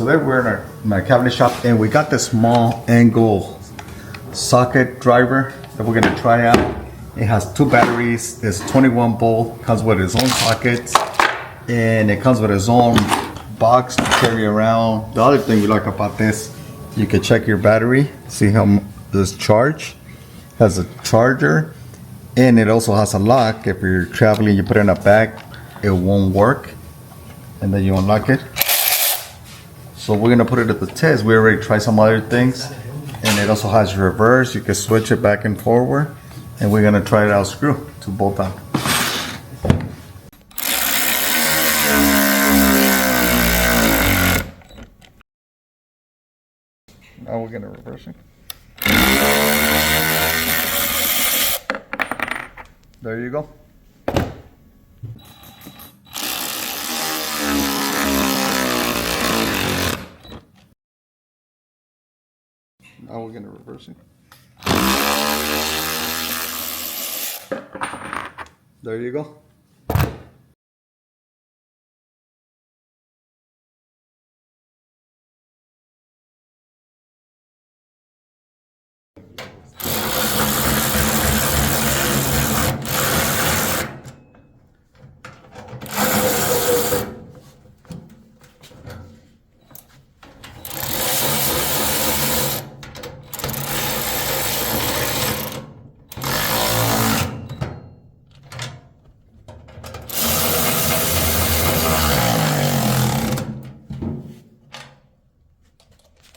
Today we're in my cabinet shop and we got this small angle socket driver that we're gonna try out. It has 2 batteries, it's 21 volt, comes with its own sockets, and it comes with its own box to carry around. The other thing we like about this, you can check your battery, see how this charge. Has a charger, and it also has a lock. If you're traveling, you put it in a bag, it won't work, and then you unlock it. So we're gonna put it at the test. We already tried some other things, and it also has reverse. You can switch it back and forward, and we're gonna try it out screw to bolt on. Now we're gonna reverse it. There you go. Now we're gonna reverse it. There you go.